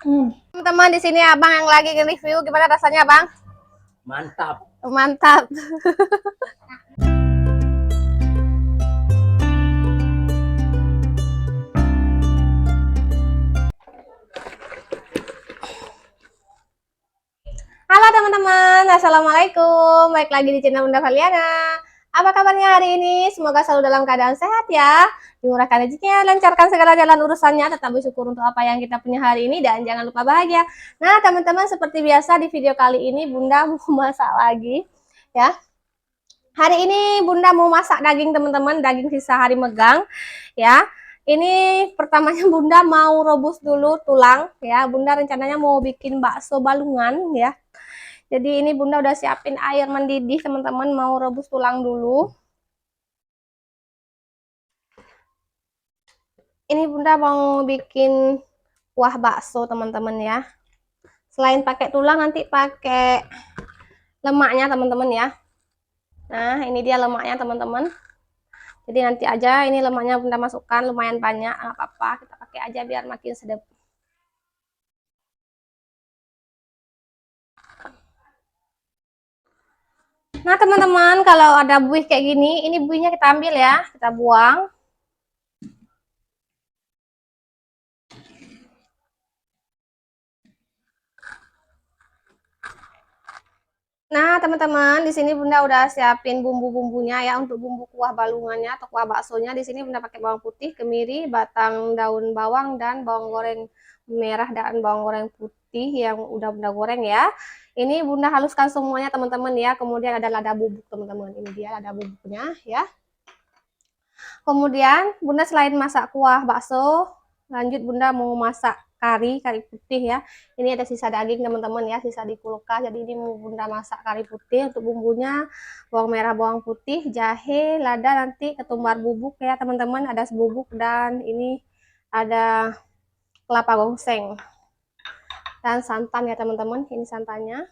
Teman-teman, di sini Abang yang lagi nge-review, gimana rasanya, Bang? Mantap. Mantap. Halo teman-teman, assalamualaikum. Balik lagi di channel Bunda Valiana. Apa kabarnya hari ini? Semoga selalu dalam keadaan sehat ya. Dimurahkan rezekinya, lancarkan segala jalan urusannya, tetap bersyukur untuk apa yang kita punya hari ini dan jangan lupa bahagia. Nah teman-teman, seperti biasa di video kali ini Bunda mau masak lagi ya. Hari ini Bunda mau masak daging teman-teman, daging sisa hari megang ya. Ini pertamanya Bunda mau rebus dulu tulang ya. Bunda rencananya mau bikin bakso balungan ya. Jadi ini Bunda udah siapin air mendidih teman-teman, mau rebus tulang dulu. Ini Bunda mau bikin kuah bakso teman-teman ya. Selain pakai tulang nanti pakai lemaknya teman-teman ya. Nah ini dia lemaknya teman-teman. Jadi nanti aja ini lemaknya Bunda masukkan lumayan banyak, nggak apa-apa, kita pakai aja biar makin sedap. Nah teman-teman, kalau ada buih kayak gini, ini buihnya kita ambil ya, kita buang. Nah teman-teman, di sini Bunda udah siapin bumbu-bumbunya ya untuk bumbu kuah balungannya atau kuah baksonya. Di sini Bunda pakai bawang putih, kemiri, batang daun bawang dan bawang goreng merah dan bawang goreng putih yang udah Bunda goreng ya. Ini Bunda haluskan semuanya teman-teman ya. Kemudian ada lada bubuk teman-teman. Ini dia lada bubuknya ya. Kemudian Bunda selain masak kuah bakso, lanjut Bunda mau masak kari putih ya. Ini ada sisa daging teman-teman ya, sisa di kulkas. Jadi ini mau Bunda masak kari putih. Untuk bumbunya bawang merah, bawang putih, jahe, lada, nanti ketumbar bubuk ya teman-teman. Ada bubuk dan ini ada kelapa gongseng dan santan ya teman-teman. Ini santannya.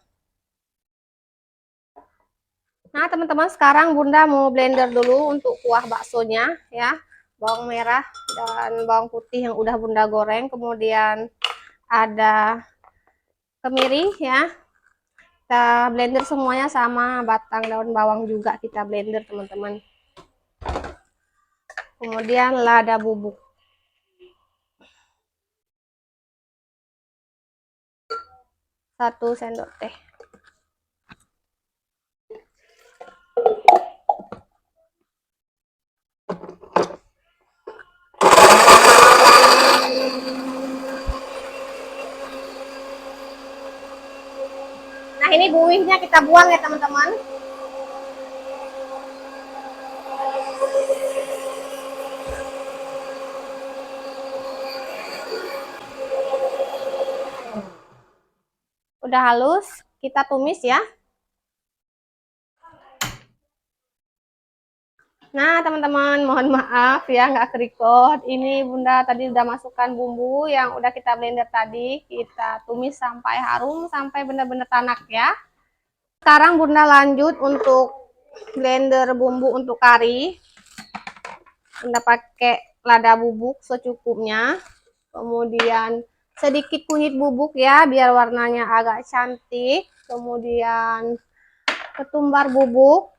Nah teman-teman, sekarang Bunda mau blender dulu untuk kuah baksonya ya. Bawang merah dan bawang putih yang udah Bunda goreng, kemudian ada kemiri ya. Kita blender semuanya sama batang daun bawang juga kita blender teman-teman. Kemudian lada bubuk. Satu sendok teh. Nah ini buihnya kita buang ya teman-teman. Udah halus, kita tumis ya. Nah teman-teman, mohon maaf ya nggak kerekod. Ini Bunda tadi udah masukkan bumbu yang udah kita blender tadi. Kita tumis sampai harum, sampai benar-benar tanak ya. Sekarang Bunda lanjut untuk blender bumbu untuk kari. Bunda pakai lada bubuk secukupnya. Kemudian sedikit kunyit bubuk ya, biar warnanya agak cantik. Kemudian ketumbar bubuk.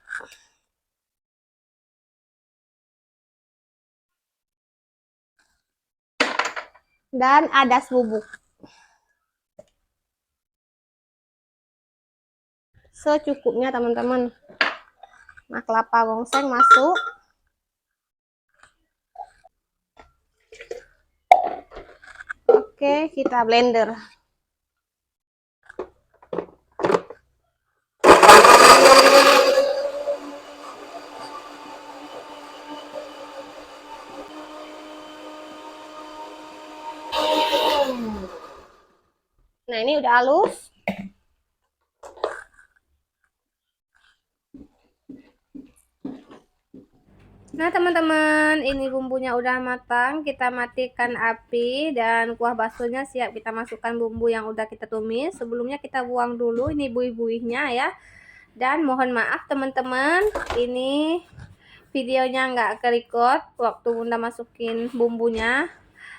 Dan adas bubuk. Secukupnya teman-teman. Nah kelapa gongseng masuk. Oke, kita blender. Nah ini udah halus. Nah teman-teman, ini bumbunya udah matang. Kita matikan api dan kuah baksonya siap kita masukkan bumbu yang udah kita tumis. Sebelumnya kita buang dulu ini buih-buihnya ya. Dan mohon maaf teman-teman, ini videonya nggak kerekod waktu Bunda masukin bumbunya.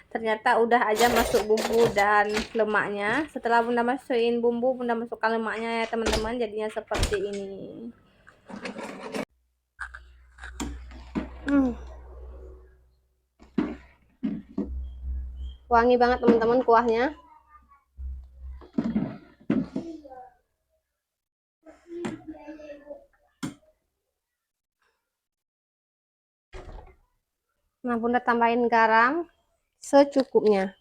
Ternyata udah aja masuk bumbu dan lemaknya. Setelah Bunda masukin bumbu, Bunda masukkan lemaknya ya teman-teman, jadinya seperti ini. Wangi banget teman-teman kuahnya. Nah, Bunda tambahin garam secukupnya.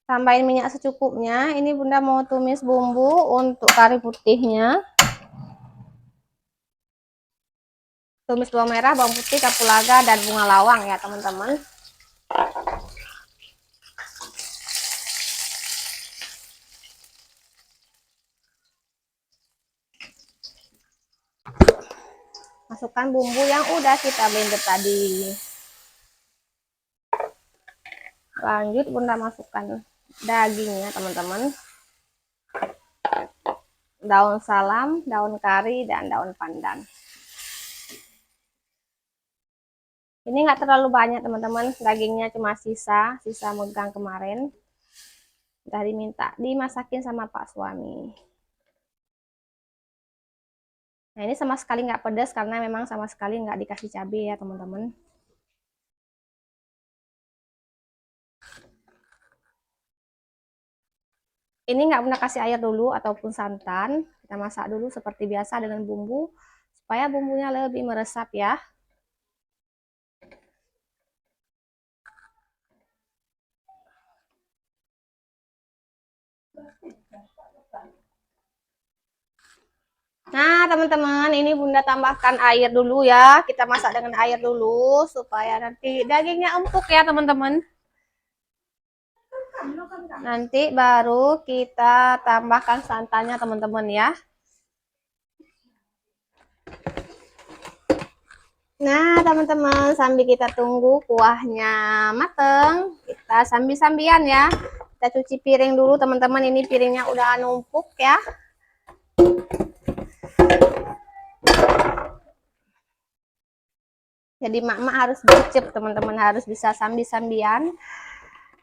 Tambahin minyak secukupnya. Ini Bunda mau tumis bumbu untuk kari putihnya. Tumis bawang merah, bawang putih, kapulaga, dan bunga lawang ya teman-teman. Masukkan bumbu yang udah kita blender tadi. Lanjut Bunda masukkan dagingnya teman-teman. Daun salam, daun kari, dan daun pandan. Ini nggak terlalu banyak teman-teman, dagingnya cuma sisa megang kemarin. Udah diminta dimasakin sama Pak suami. Nah ini sama sekali nggak pedas karena memang sama sekali nggak dikasih cabai ya teman-teman. Ini nggak Bunda kasih air dulu ataupun santan. Kita masak dulu seperti biasa dengan bumbu supaya bumbunya lebih meresap ya. Nah teman-teman, ini Bunda tambahkan air dulu ya. Kita masak dengan air dulu supaya nanti dagingnya empuk ya teman-teman. Nanti baru kita tambahkan santannya teman-teman ya. Nah teman-teman, sambil kita tunggu kuahnya mateng, kita sambil-sambian ya. Kita cuci piring dulu teman-teman, ini piringnya udah numpuk ya. Jadi mak-mak harus gercep teman-teman, harus bisa sambil-sambian.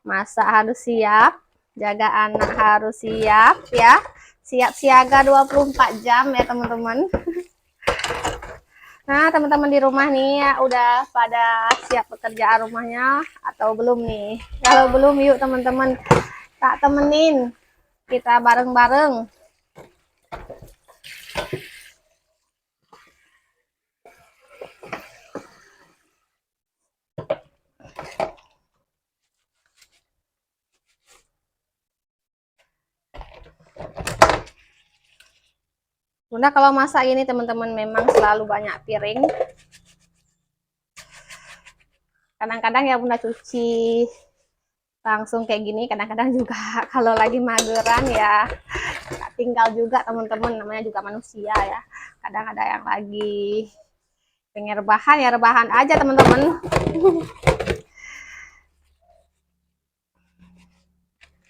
Masak harus siap, jaga anak harus siap ya. Siap siaga 24 jam ya teman-teman. Nah teman-teman di rumah nih ya, udah pada siap pekerjaan rumahnya atau belum nih? Kalau belum yuk teman-teman, tak temenin kita bareng-bareng. Bunda kalau masak ini teman-teman memang selalu banyak piring. Kadang-kadang ya Bunda cuci langsung kayak gini, kadang-kadang juga kalau lagi mageran ya tinggal juga teman-teman, namanya juga manusia ya. Kadang ada yang lagi pengen rebahan ya rebahan aja teman-teman.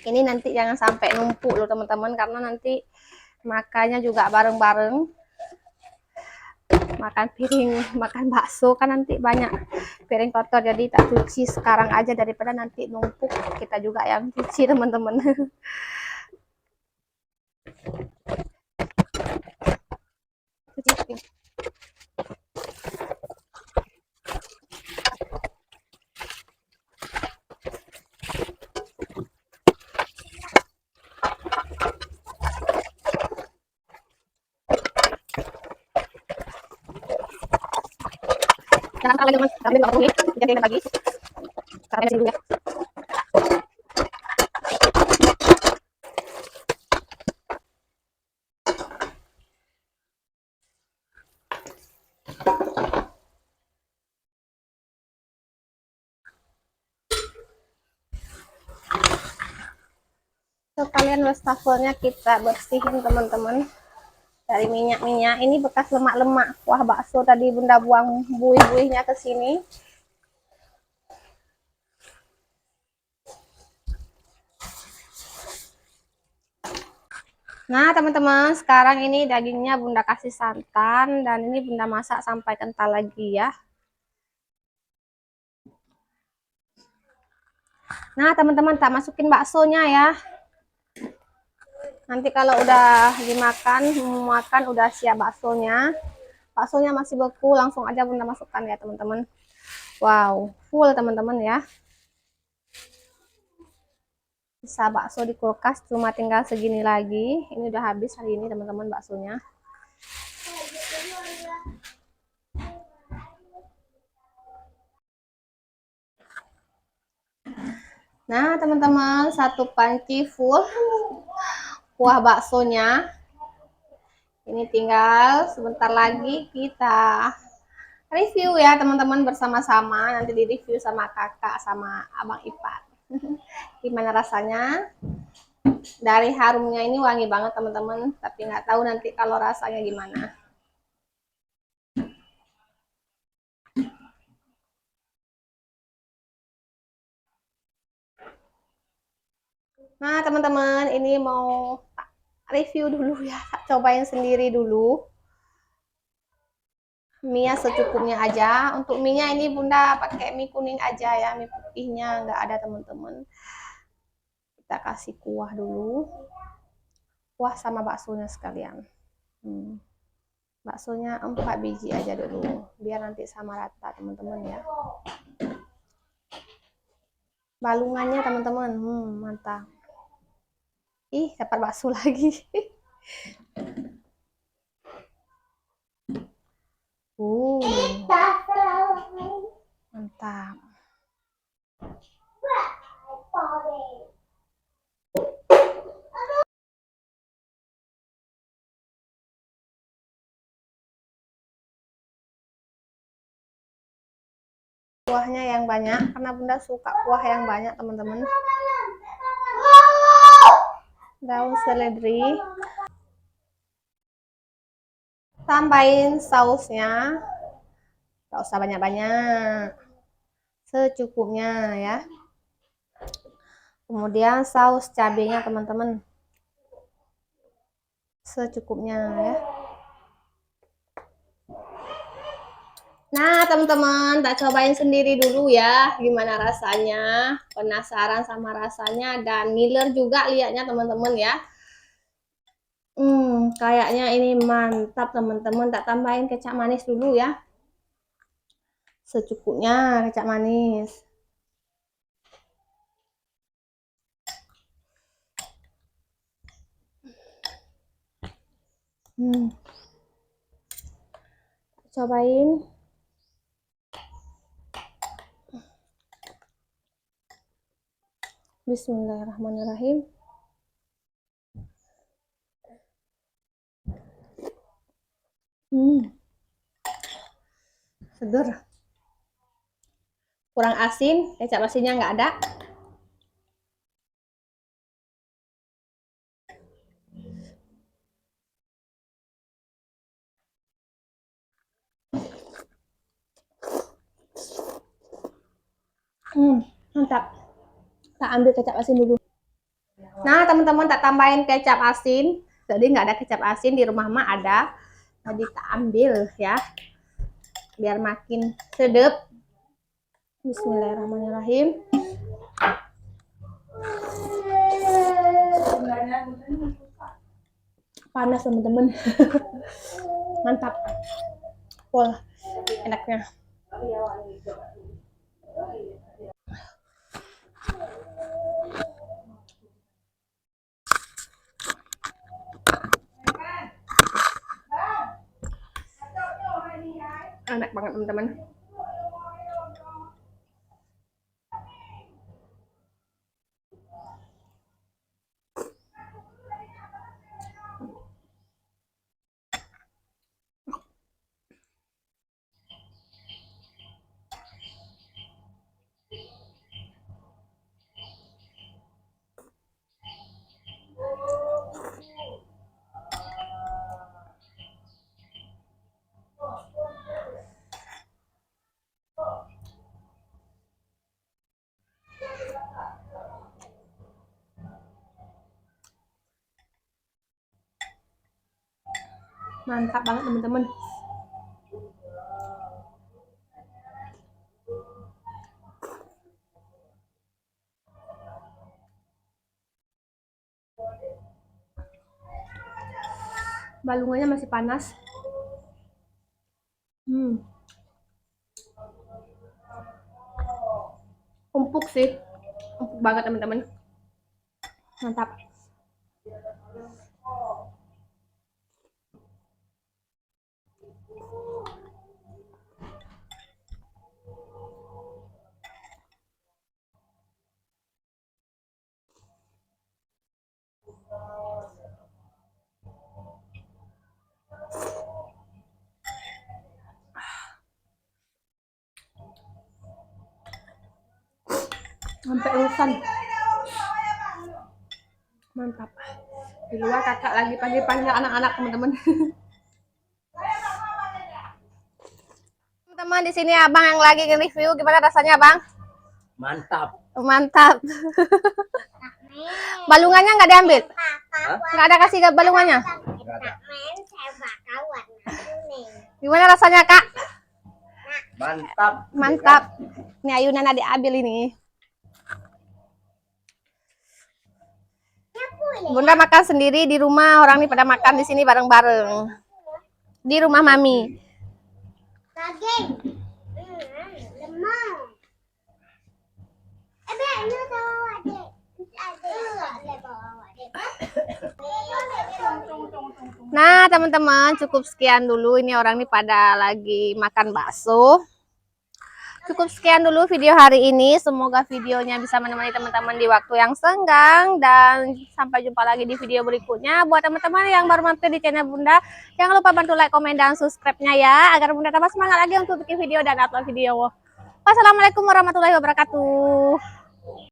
Ini nanti jangan sampai numpuk loh teman-teman, karena nanti makannya juga bareng-bareng. Makan piring, makan bakso kan nanti banyak piring kotor, jadi tak cuci sekarang aja daripada nanti numpuk kita juga yang cuci teman-teman. Cuci. Jangan salah lagi teman, ambil bawang putih, jadikan lagi. Sekarang dulu ya. Sekalian wastafelnya kita bersihin teman-teman. Dari minyak-minyak ini bekas lemak-lemak kuah bakso tadi bunda buang buih-buihnya ke sini. Nah teman-teman, sekarang ini dagingnya bunda kasih santan dan ini bunda masak sampai kental lagi ya. Nah teman-teman, tak masukin baksonya ya. Nanti kalau udah dimakan, mau makan udah siap baksonya. Baksonya masih beku, langsung aja bunda masukkan ya teman-teman. Wow, full teman-teman ya. Bisa bakso di kulkas, cuma tinggal segini lagi. Ini udah habis hari ini teman-teman baksonya. Nah teman-teman, satu panci full kuah baksonya. Ini tinggal sebentar lagi kita review ya teman-teman bersama-sama. Nanti di review sama kakak sama abang Ipan. Gimana rasanya? Dari harumnya ini wangi banget teman-teman. Tapi nggak tahu nanti kalau rasanya gimana. Nah teman-teman, ini mau review dulu ya. Cobain sendiri dulu. Mie secukupnya aja. Untuk mie-nya ini bunda pakai mie kuning aja ya. Mie putihnya nggak ada teman-teman. Kita kasih kuah dulu. Kuah sama baksonya sekalian. Baksonya 4 biji aja dulu. Biar nanti sama rata teman-teman ya. Balungannya teman-teman. Mantap. Ih, dapat bakso lagi. Mantap. Kuahnya yang banyak karena bunda suka kuah yang banyak teman-teman. Daun seledri, tambahin sausnya, gak usah banyak-banyak, secukupnya ya. Kemudian saus cabenya teman-teman, secukupnya ya. Nah teman-teman, tak cobain sendiri dulu ya gimana rasanya. Penasaran sama rasanya dan ngiler juga lihatnya teman-teman ya. Kayaknya ini mantap teman-teman. Tak tambahin kecap manis dulu ya, secukupnya kecap manis. Cobain. Bismillahirrahmanirrahim. Seger. Kurang asin, kecap asinnya nggak ada. Mantap. Tak ambil kecap asin dulu. Nah teman-teman, tak tambahin kecap asin. Jadi nggak ada kecap asin di rumah mah ada. Jadi tak ambil ya, biar makin sedap. Bismillahirrahmanirrahim. Panas teman-teman. Mantap. Full enaknya. Enak banget teman-teman. Mantap banget teman-teman. Balungannya masih panas. Empuk sih, empuk banget teman-teman. Mantap. Sampai urusan. Mantap. Di luar kakak lagi panggil-panggil anak-anak teman-teman. Teman-teman, di sini abang yang lagi nge-review. Gimana rasanya bang? Mantap. Mantap. Balungannya nggak diambil? Nggak ada kasih balungannya? Gimana rasanya kak? Mantap. Mantap. Ini ayunan ada diambil ini. Bunda makan sendiri di rumah, orang nih pada makan di sini bareng-bareng. Di rumah mami. Nah teman-teman, cukup sekian dulu. Ini orang nih pada lagi makan bakso. Cukup sekian dulu video hari ini. Semoga videonya bisa menemani teman-teman di waktu yang senggang. Dan sampai jumpa lagi di video berikutnya. Buat teman-teman yang baru mampir di channel Bunda, jangan lupa bantu like, komen, dan subscribe-nya ya. Agar Bunda tambah semangat lagi untuk bikin video dan upload video. Wassalamualaikum warahmatullahi wabarakatuh.